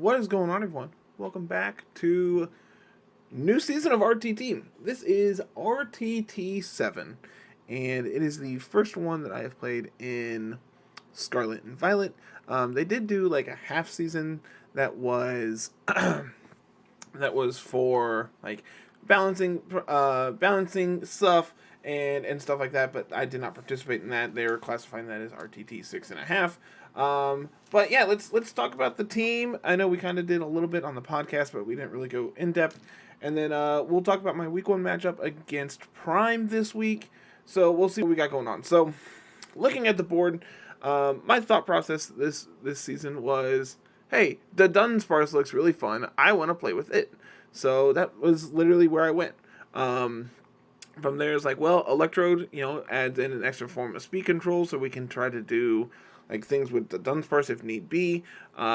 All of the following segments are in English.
What is going on, everyone? Welcome back to new season of RTT. This is RTT 7, and it is the first one that I have played in Scarlet and Violet. They did do like a half season that was that was for like balancing stuff and stuff like that, but I did not participate in that. They were classifying that as RTT 6.5. But yeah, let's talk about the team. I know we kind of did a little bit on the podcast, but we didn't really go in depth. And then we'll talk about my week 1 matchup against Prime this week. So we'll see what we got going on. So looking at the board, my thought process this season was, hey, the Dunsparce looks really fun. I want to play with it. So that was literally where I went. From there, it's like, well, Electrode, adds in an extra form of speed control, so we can try to do like things with the Dunsparce if need be,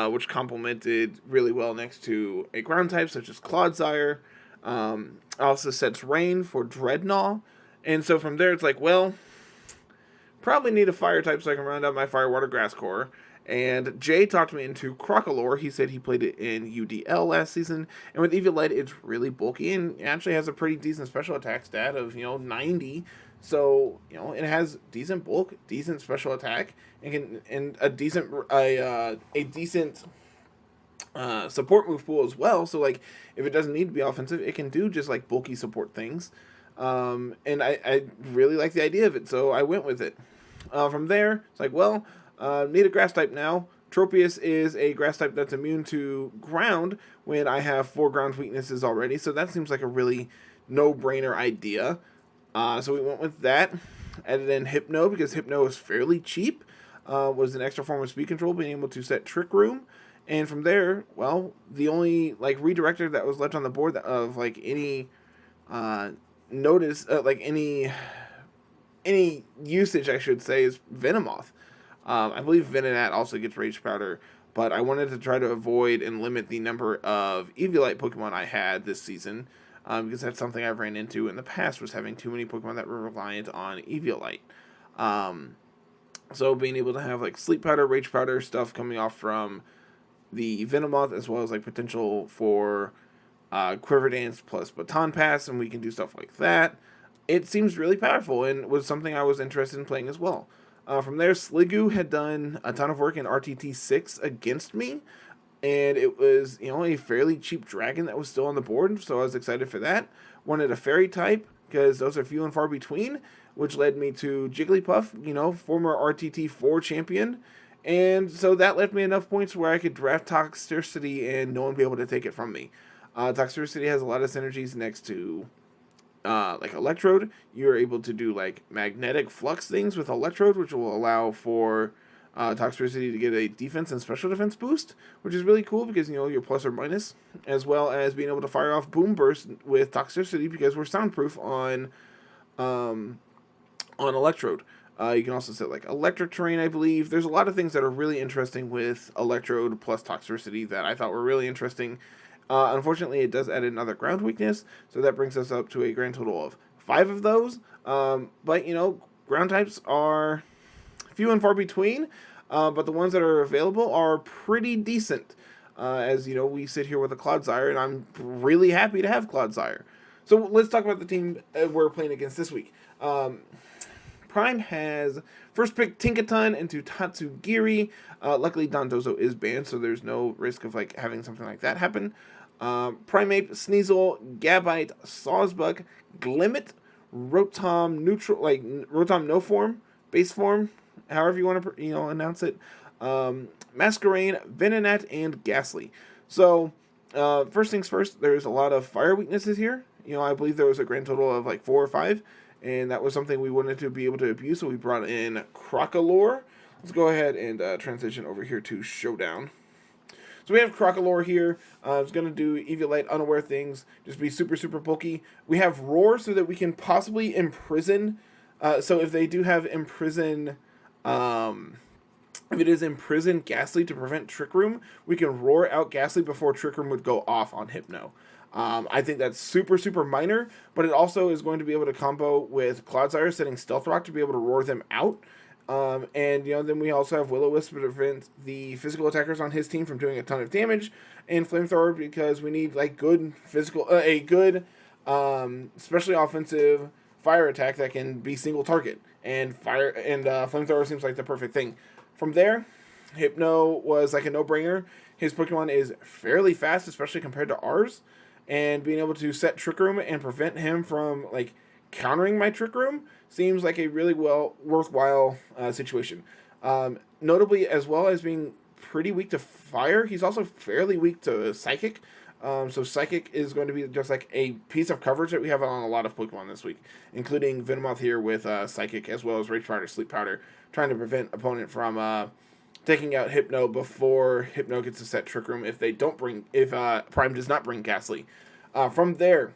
which complemented really well next to a ground type such as Clodsire. Also sets Rain for Dreadnought, and so from there, it's like, well, probably need a fire type so I can round out my Fire Water Grass Core. And Jay talked me into Crocolore. He said he played it in UDL last season. And with Eviolite, it's really bulky and actually has a pretty decent special attack stat of, 90. So, it has decent bulk, decent special attack, and a decent support move pool as well. So, like, if it doesn't need to be offensive, it can do just, like, bulky support things. And I really like the idea of it, so I went with it. From there, it's like, well, need a grass type now. Tropius is a grass type that's immune to ground when I have 4 ground weaknesses already, so that seems like a really no-brainer idea. So we went with that. Added in Hypno because Hypno is fairly cheap. Was an extra form of speed control, being able to set Trick Room. And from there, well, the only like redirector that was left on the board of like any any usage, I should say, is Venomoth. I believe Venonat also gets Rage Powder, but I wanted to try to avoid and limit the number of Eviolite Pokemon I had this season, because that's something I've ran into in the past, was having too many Pokemon that were reliant on Eviolite. So being able to have like Sleep Powder, Rage Powder stuff coming off from the Venomoth, as well as like potential for Quiver Dance plus Baton Pass, and we can do stuff like that. It seems really powerful and was something I was interested in playing as well. From there, Sliggoo had done a ton of work in RTT 6 against me, and it was, a fairly cheap dragon that was still on the board, so I was excited for that. Wanted a fairy type, because those are few and far between, which led me to Jigglypuff, former RTT 4 champion, and so that left me enough points where I could draft Toxtricity and no one would be able to take it from me. Toxtricity has a lot of synergies next to like Electrode. You're able to do like magnetic flux things with Electrode, which will allow for Toxtricity to get a defense and special defense boost, which is really cool because you're plus or minus, as well as being able to fire off Boom Burst with Toxtricity because we're soundproof on Electrode. You can also set like Electric Terrain, I believe. There's a lot of things that are really interesting with Electrode plus Toxtricity that I thought were really interesting. Unfortunately, it does add another ground weakness, so that brings us up to a grand total of 5 of those. But, ground types are few and far between, but the ones that are available are pretty decent. As, we sit here with a Clodsire, and I'm really happy to have Clodsire. So let's talk about the team we're playing against this week. Prime has first pick Tinkaton into Tatsugiri. Luckily, Dondozo is banned, so there's no risk of like having something like that happen. Primeape, Sneasel, Gabite, Sawsbuck, Glimmet, Rotom neutral, like Rotom no form, base form, however you want to announce it. Masquerain, Venonat, and Ghastly. So first things first, there's a lot of fire weaknesses here. I believe there was a grand total of like 4 or 5. And that was something we wanted to be able to abuse, so we brought in Crocolore. Let's go ahead and transition over here to Showdown. So we have Crocolore here. It's going to do Eviolite unaware things, just be super, super bulky. We have Roar so that we can possibly imprison. So if they do have imprison, if it is imprison Ghastly to prevent Trick Room, we can Roar out Ghastly before Trick Room would go off on Hypno. I think that's super, super minor, but it also is going to be able to combo with Clodsire setting Stealth Rock to be able to roar them out. And then we also have Will-O-Wisp to prevent the physical attackers on his team from doing a ton of damage, and Flamethrower because we need like good physical, a good, especially offensive fire attack that can be single target, and Flamethrower seems like the perfect thing. From there, Hypno was like a no-brainer. His Pokemon is fairly fast, especially compared to ours, and being able to set Trick Room and prevent him from like countering my Trick Room seems like a really worthwhile situation. Notably, as well as being pretty weak to fire, he's also fairly weak to Psychic. So Psychic is going to be just like a piece of coverage that we have on a lot of Pokemon this week, including Venomoth here with Psychic, as well as Rage Powder, Sleep Powder, trying to prevent opponent from taking out Hypno before Hypno gets to set Trick Room if Prime does not bring Ghastly. From there,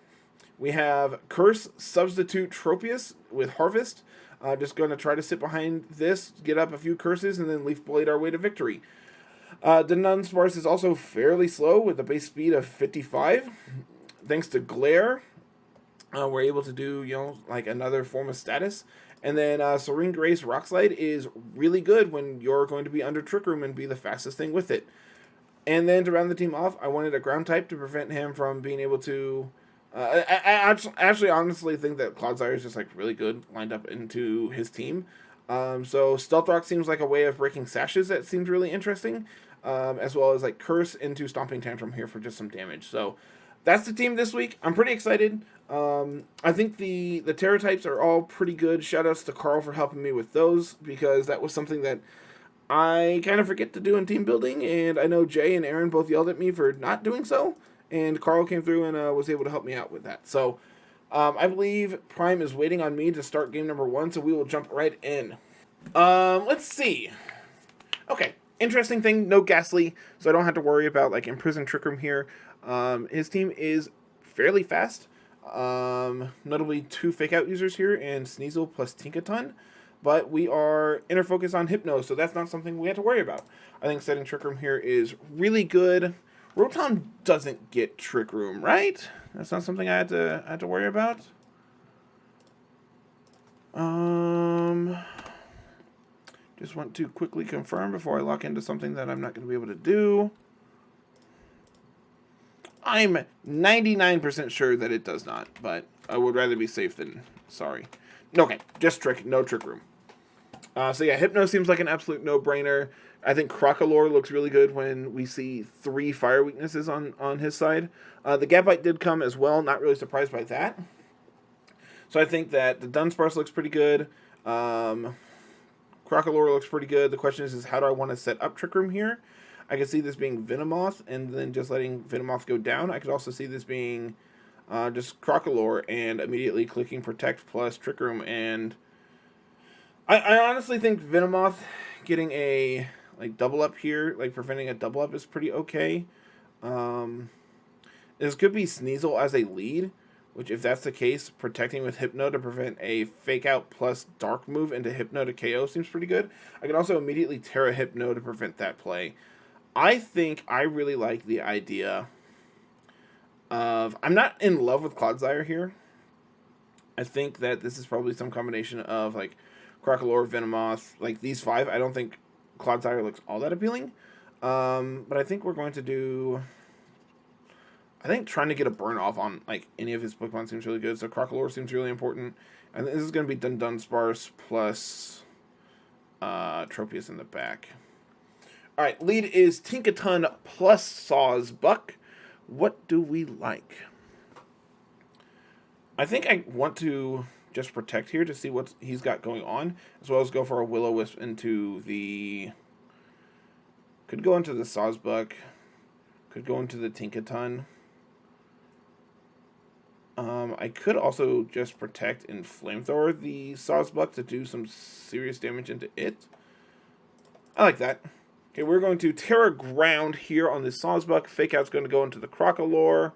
we have Curse Substitute Tropius with Harvest. Just going to try to sit behind this, get up a few curses, and then Leaf Blade our way to victory. Dunsparce is also fairly slow with a base speed of 55. Thanks to Glare, we're able to do, like another form of status. And then Serene Grace Rock Slide is really good when you're going to be under Trick Room and be the fastest thing with it. And then to round the team off, I wanted a ground type to prevent him from being able to... I actually honestly think that Clodsire is just like really good lined up into his team. So Stealth Rock seems like a way of breaking sashes that seems really interesting. As well as like Curse into Stomping Tantrum here for just some damage. So that's the team this week. I'm pretty excited. I think the Terra types are all pretty good. Shoutouts to Carl for helping me with those, because that was something that I kind of forget to do in team building, and I know Jay and Aaron both yelled at me for not doing so, and Carl came through and was able to help me out with that. So I believe Prime is waiting on me to start game number 1, so we will jump right in. Let's see. Okay, interesting thing, no Ghastly, so I don't have to worry about like Imprison Trick Room here. His team is fairly fast. Notably 2 Fake Out users here, and Sneasel plus Tinkaton. But we are inner focus on Hypno, so that's not something we have to worry about. I think setting Trick Room here is really good. Rotom doesn't get Trick Room, right? That's not something I had to worry about. Just want to quickly confirm before I lock into something that I'm not going to be able to do. I'm 99% sure that it does not, but I would rather be safe than sorry. Okay, just no Trick Room. So yeah, Hypno seems like an absolute no-brainer. I think Crocolore looks really good when we see 3 fire weaknesses on his side. The Gabite did come as well, not really surprised by that. So I think that the Dunsparce looks pretty good. Crocolore looks pretty good. The question is how do I want to set up Trick Room here? I could see this being Venomoth and then just letting Venomoth go down. I could also see this being just Crocolore and immediately clicking Protect plus Trick Room. And I honestly think Venomoth getting a like double up here, like preventing a double up, is pretty okay. This could be Sneasel as a lead, which if that's the case, protecting with Hypno to prevent a Fake Out plus Dark move into Hypno to KO seems pretty good. I could also immediately Terra Hypno to prevent that play. I think I really like the idea of... I'm not in love with Clodsire here. I think that this is probably some combination of like Crocolore, Venomoth, like these 5. I don't think Clodsire looks all that appealing. But I think we're going to do... I think trying to get a burn off on like any of his Pokemon seems really good. So Crocolore seems really important. And this is going to be Dunsparce plus Tropius in the back. Alright, lead is Tinkaton plus Sawsbuck. What do we like? I think I want to just protect here to see what he's got going on, as well as go for a Will-O-Wisp into the... Could go into the Sawsbuck. Could go into the Tinkaton. I could also just protect and Flamethrower the Sawsbuck to do some serious damage into it. I like that. Okay, we're going to Terra Ground here on this Sawsbuck. Fake Out's going to go into the Crocolore.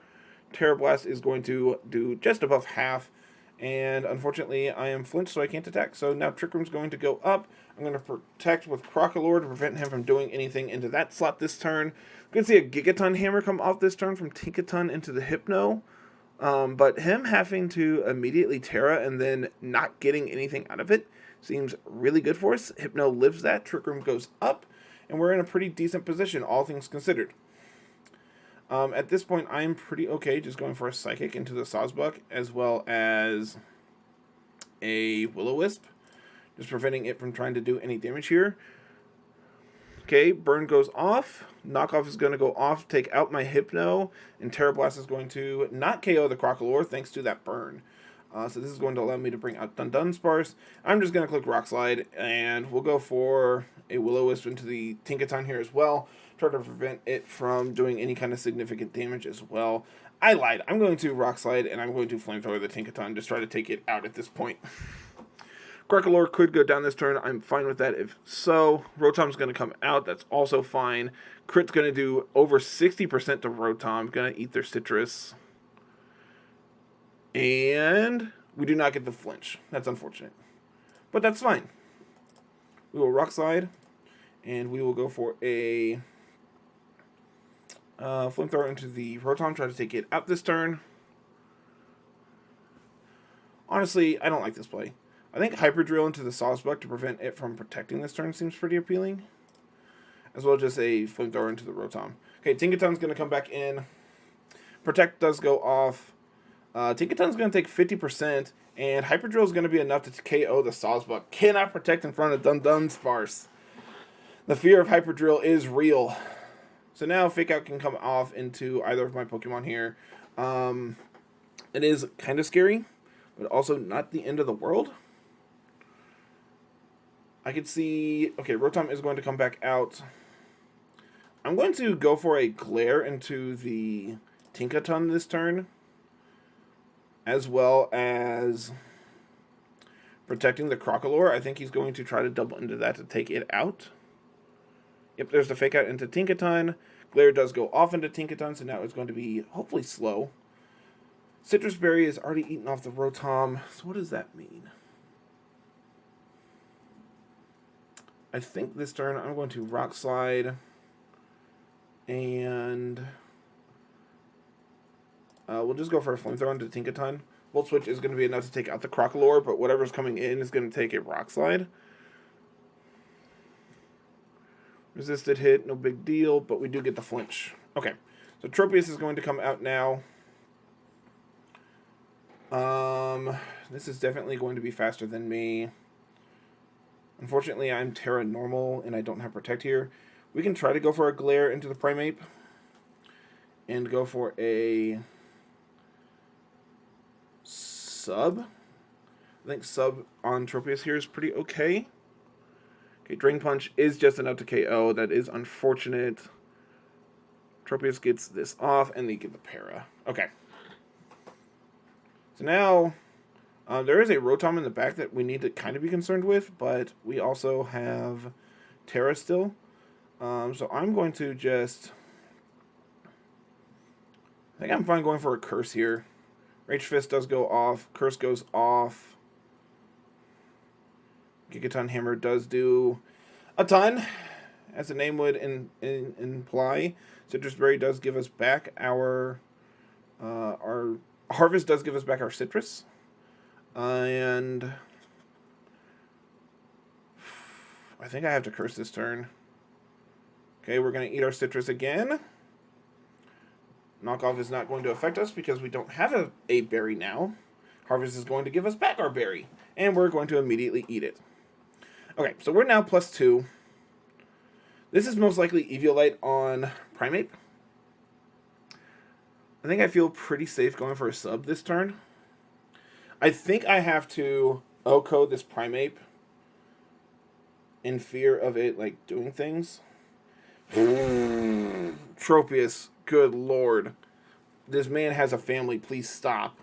Terra Blast is going to do just above half. And unfortunately, I am flinched, so I can't attack. So now Trick Room's going to go up. I'm going to protect with Crocolore to prevent him from doing anything into that slot this turn. We're going to see a Gigaton Hammer come off this turn from Tinkaton into the Hypno. But him having to immediately Terra and then not getting anything out of it seems really good for us. Hypno lives that. Trick Room goes up, and we're in a pretty decent position, all things considered. At this point, I'm pretty okay just going for a Psychic into the Sawsbuck, as well as a Will-O-Wisp, just preventing it from trying to do any damage here. Okay, Burn goes off. Knockoff is going to go off, take out my Hypno, and Terra Blast is going to not KO the Crocalor thanks to that Burn. So this is going to allow me to bring out Dunsparce. I'm just going to click Rock Slide, and we'll go for a Will-O-Wisp into the Tinkaton here as well. Try to prevent it from doing any kind of significant damage as well. I lied. I'm going to Rock Slide, and I'm going to Flamethrower the Tinkaton, just try to take it out at this point. Crocalor could go down this turn. I'm fine with that if so. Rotom's going to come out. That's also fine. Crit's going to do over 60% to Rotom. Going to eat their Citrus. And we do not get the flinch. That's unfortunate. But that's fine. We will Rock Slide. And we will go for a Flamethrower into the Rotom. Try to take it out this turn. Honestly, I don't like this play. I think Hyper Drill into the Sawsbuck to prevent it from protecting this turn seems pretty appealing. As well as just a Flamethrower into the Rotom. Okay, Tinkaton's going to come back in. Protect does go off. Tinkaton's going to take 50%, and Hyper Drill is going to be enough to KO the Sawsbuck. Cannot protect in front of Dunsparce. The fear of Hyper Drill is real. So now Fake Out can come off into either of my Pokemon here. It is kind of scary, but also not the end of the world. I could see... Okay, Rotom is going to come back out. I'm going to go for a Glare into the Tinkaton this turn, as well as protecting the Crocalor. I think he's going to try to double into that to take it out. Yep, there's the Fake Out into Tinkaton. Glare does go off into Tinkaton, so now it's going to be hopefully slow. Citrus Berry is already eaten off the Rotom, so what does that mean? I think this turn I'm going to Rock Slide, and we'll just go for a Flamethrower into Tinkaton. Volt Switch is going to be enough to take out the Crocalor, but whatever's coming in is going to take a Rock Slide. Resisted hit, no big deal, but we do get the flinch. Okay, so Tropius is going to come out now. This is definitely going to be faster than me. Unfortunately, I'm Terra Normal, and I don't have Protect here. We can try to go for a Glare into the Primeape, and go for a Sub. I think Sub on Tropius here is pretty okay. Okay, Drain Punch is just enough to KO. That is unfortunate. Tropius gets this off, and they get the Para. Okay. So now, there is a Rotom in the back that we need to kind of be concerned with, but we also have Terra still. So I'm going to just... I think I'm fine going for a Curse here. Rage Fist does go off. Curse goes off. Gigaton Hammer does do a ton, as the name would imply. Citrus Berry does give us back our Harvest does give us back our Citrus. And I think I have to Curse this turn. Okay, we're going to eat our Citrus again. Knockoff is not going to affect us because we don't have a berry now. Harvest is going to give us back our berry, and we're going to immediately eat it. Okay, so we're now +2. This is most likely Eviolite on Primeape. I think I feel pretty safe going for a Sub this turn. I think I have to OHKO this Primeape in fear of it, like, doing things. Tropius, good lord. This man has a family, please stop.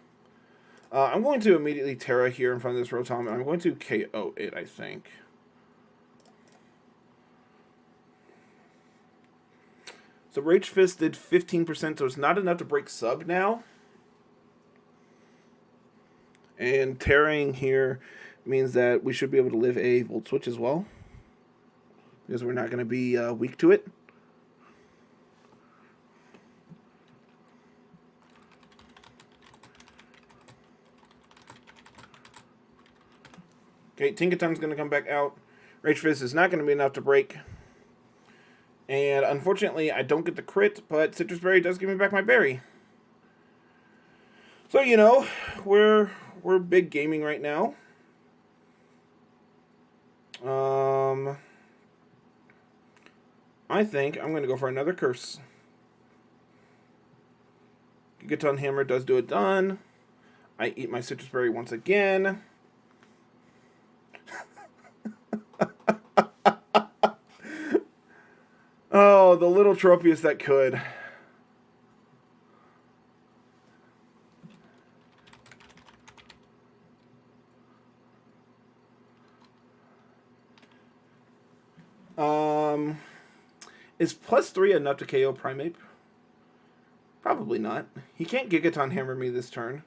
I'm going to immediately Terra here in front of this Rotom, and I'm going to KO it, I think. So Rage Fist did 15%, so it's not enough to break Sub now. And Terraing here means that we should be able to live a Volt Switch as well, because we're not going to be weak to it. Okay, Tinkaton's going to come back out. Rage Fist is not going to be enough to break. And unfortunately, I don't get the crit, but Citrus Berry does give me back my berry. So, you know, we're big gaming right now. I think I'm going to go for another curse. Gigaton Hammer does do it done. I eat my Citrus Berry once again. Oh, the little Tropius that could. Is +3 enough to KO Primeape? Probably not. He can't Gigaton Hammer me this turn.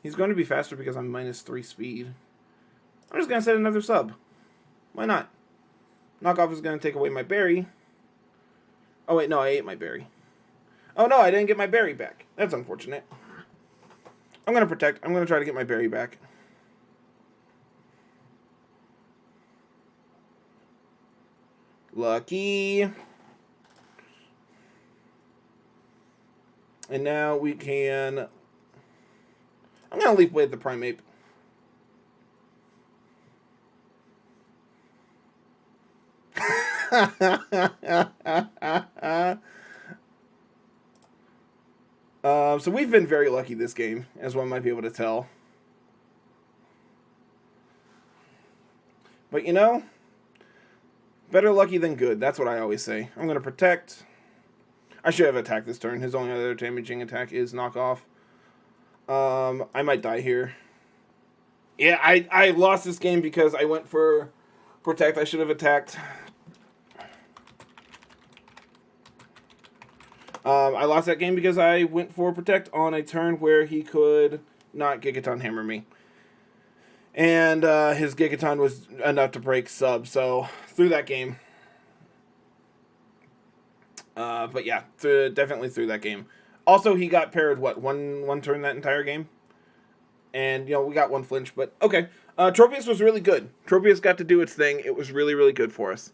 He's going to be faster because I'm -3 speed. I'm just going to set another sub. Why not? Knockoff is going to take away my berry. Oh, wait, no, I ate my berry. Oh, no, I didn't get my berry back. That's unfortunate. I'm going to protect. I'm going to try to get my berry back. Lucky. And now we can... I'm going to Leaf Blade the Primeape. So we've been very lucky this game, as one might be able to tell. But you know, better lucky than good. That's what I always say. I'm going to protect. I should have attacked this turn. His only other damaging attack is knockoff. I might die here. Yeah, I lost this game because I went for protect. I should have attacked. I lost that game because I went for protect on a turn where he could not Gigaton Hammer me. And his Gigaton was enough to break sub, so through that game. But yeah, definitely through that game. Also, he got parried, what, one turn that entire game? And, you know, we got one flinch, but okay. Tropius was really good. Tropius got to do its thing. It was really, really good for us.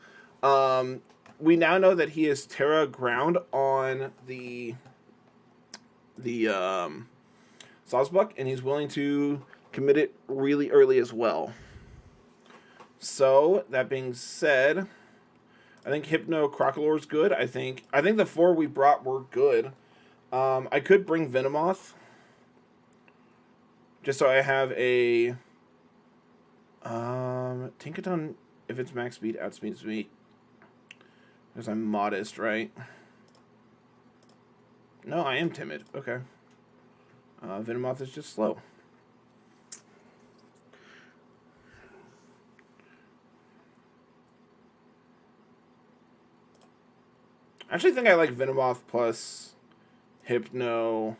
We now know that he is Terra Ground on the Sawsbuck, and he's willing to commit it really early as well. So, that being said, I think Hypno Crocolore's good. I think the 4 we brought were good. I could bring Venomoth, just so I have a Tinkaton, if it's max speed, outspeeds me. Because I'm modest, right? No, I am timid. Okay. Venomoth is just slow. I actually think I like Venomoth plus Hypno.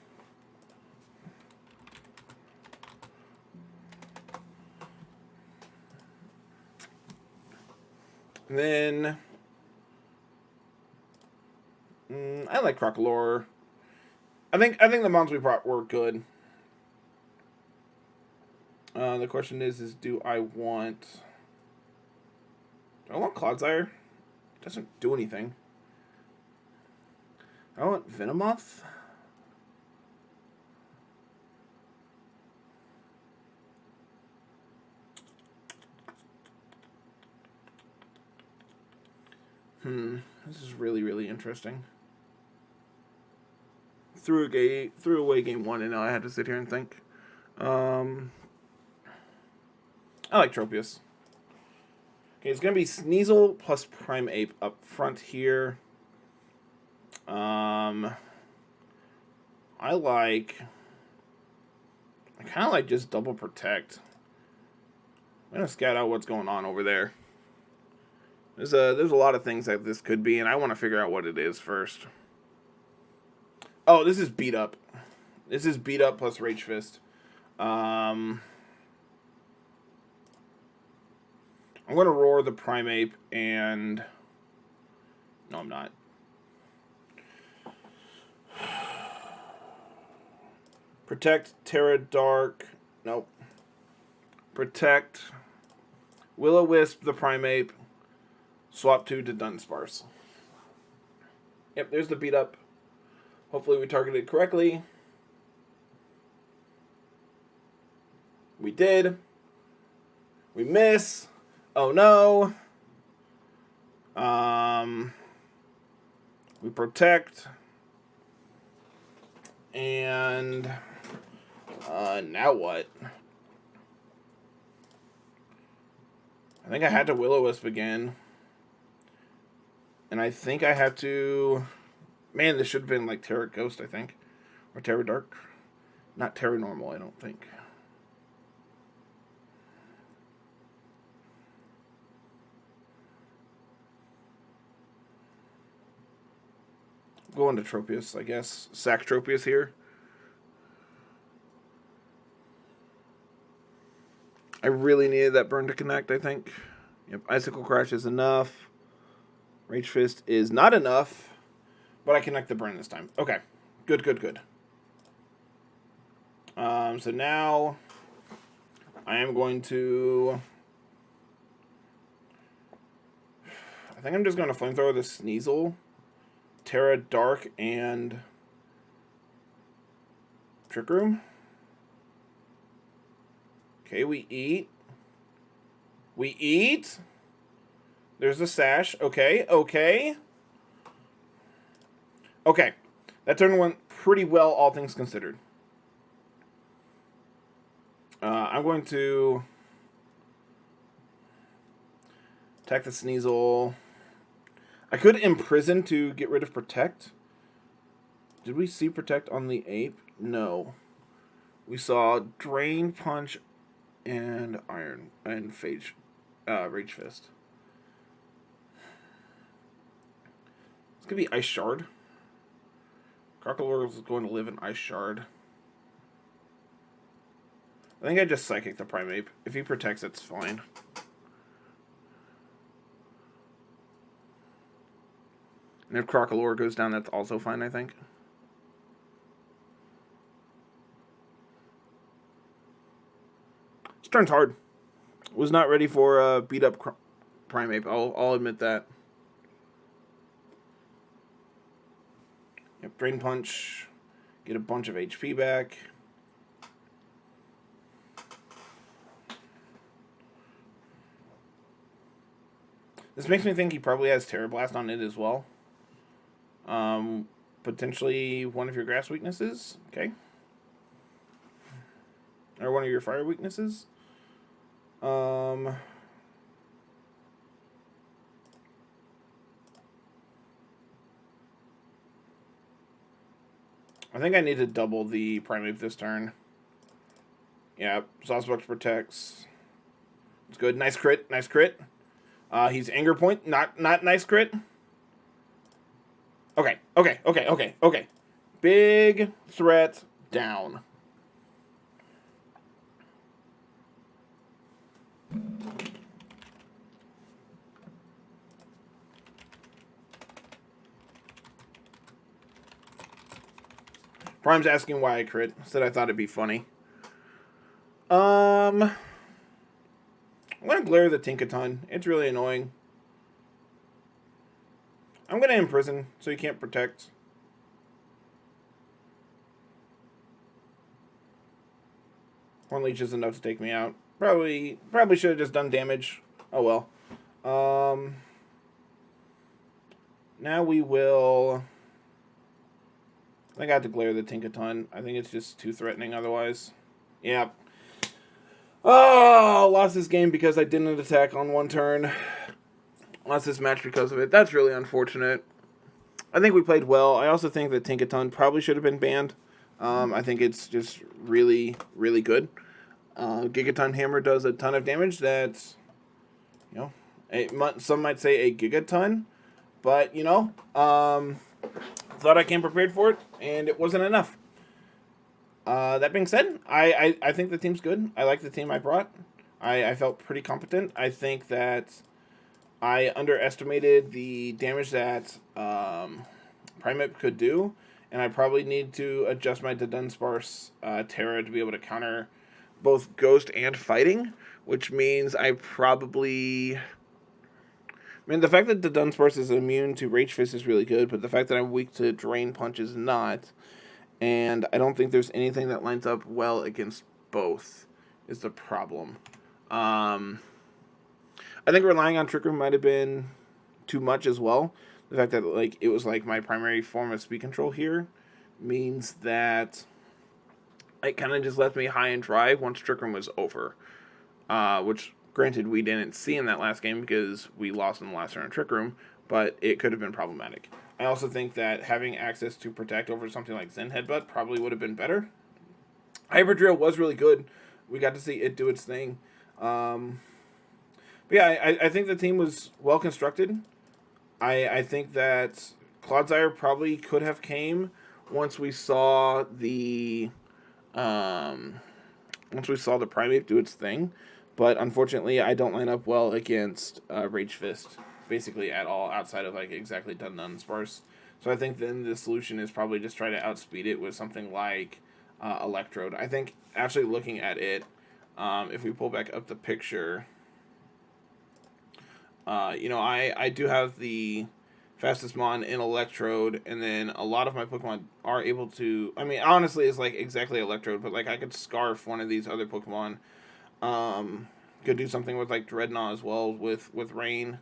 And then I like Crocolore. I think the mons we brought were good. The question is do I want Clodsire? It doesn't do anything. I want Venomoth. This is really, really interesting. Threw away game 1, and now I had to sit here and think. I like Tropius. Okay, it's gonna be Sneasel plus Primeape up front here. I kind of like just double protect. I'm gonna scout out what's going on over there. There's a lot of things that this could be, and I want to figure out what it is first. Oh, this is beat up. This is beat up plus Rage Fist. I'm gonna roar the Primeape and no, I'm not. Protect, Terra Dark. Nope. protect, Will-O-Wisp the Primeape, swap 2 to Dunsparce. Yep, there's the beat up. Hopefully we targeted correctly. We did. We miss. Oh no. We protect. And now what? I think I had to Will-O-Wisp again. And I think I had to... Man, this should have been like Terra Ghost, I think. Or Terra Dark. Not Terra Normal, I don't think. Go into Tropius, I guess. Sack Tropius here. I really needed that burn to connect, I think. Yep, Icicle Crash is enough. Rage Fist is not enough. But I connect the burn this time. Okay. Good, good, good. So now I am going to... I think I'm just going to Flamethrower the Sneasel, Terra Dark, and Trick Room. Okay, we eat. We eat. There's a Sash. Okay, okay. Okay. That turn went pretty well, all things considered. I'm going to attack the Sneasel. I could Imprison to get rid of Protect. Did we see Protect on the Ape? No. We saw Drain, Punch, and Iron, and Rage Fist. It's going to be Ice Shard. Crocodile is going to live in Ice Shard. I think I just Psychic the Primeape. If he protects, it's fine. And if Crocodile goes down, that's also fine, I think. This turn's hard. Was not ready for beat up Primeape. I'll admit that. Yep, Drain Punch. Get a bunch of HP back. This makes me think he probably has Terra Blast on it as well. Potentially one of your grass weaknesses. Okay. Or one of your fire weaknesses. I think I need to double the Primeape this turn. Yeah, Saucebox protects. It's good. Nice crit. Nice crit. He's Anger Point. Not nice crit. Okay. Okay. Okay. Okay. Okay. Big threat down. Prime's asking why I crit. Said I thought it'd be funny. I'm gonna glare the Tinkaton. It's really annoying. I'm gonna Imprison so he can't protect. Horn Leech is enough to take me out. Probably should have just done damage. Oh well. Now we will... I think I have to glare the Tinkaton. I think it's just too threatening otherwise. Yep. Oh, lost this game because I didn't attack on one turn. Lost this match because of it. That's really unfortunate. I think we played well. I also think that Tinkaton probably should have been banned. I think it's just really, really good. Gigaton Hammer does a ton of damage. That's, you know, some might say a gigaton. But, you know, thought I came prepared for it, and it wasn't enough. That being said, I think the team's good. I like the team I brought. I felt pretty competent. I think that I underestimated the damage that Primeape could do, and I probably need to adjust my Dunsparce Terra to be able to counter both Ghost and Fighting, which means I probably... I mean, the fact that the Dunsparce is immune to Rage Fist is really good, but the fact that I'm weak to Drain Punch is not. And I don't think there's anything that lines up well against both is the problem. I think relying on Trick Room might have been too much as well. The fact that like it was like my primary form of speed control here means that it kind of just left me high and dry once Trick Room was over. Which, granted, we didn't see in that last game because we lost in the last round of Trick Room, but it could have been problematic. I also think that having access to Protect over something like Zen Headbutt probably would have been better. Hyper Drill was really good. We got to see it do its thing. But yeah, I think the team was well constructed. I think that Clodsire probably could have came once we saw the Primate do its thing. But unfortunately, I don't line up well against Rage Fist basically at all, outside of like exactly Dunsparce. So I think then the solution is probably just try to outspeed it with something like Electrode. I think actually looking at it, if we pull back up the picture, I do have the fastest mon in Electrode, and then a lot of my Pokemon are able to... I mean, honestly, it's like exactly Electrode, but like I could Scarf one of these other Pokemon. Could do something with like Dreadnought as well with Rain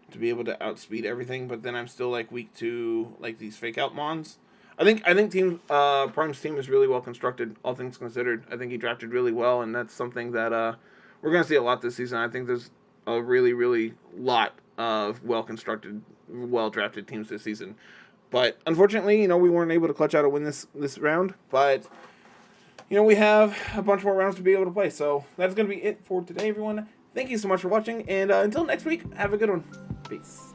to be able to outspeed everything, but then I'm still like weak to like these fake out mons. I think team Prime's team is really well constructed, all things considered. I think he drafted really well, and that's something that we're gonna see a lot this season. I think there's a really, really lot of well constructed, well drafted teams this season. But unfortunately, we weren't able to clutch out a win this round. But we have a bunch more rounds to be able to play. So that's going to be it for today, everyone. Thank you so much for watching. And until next week, have a good one. Peace.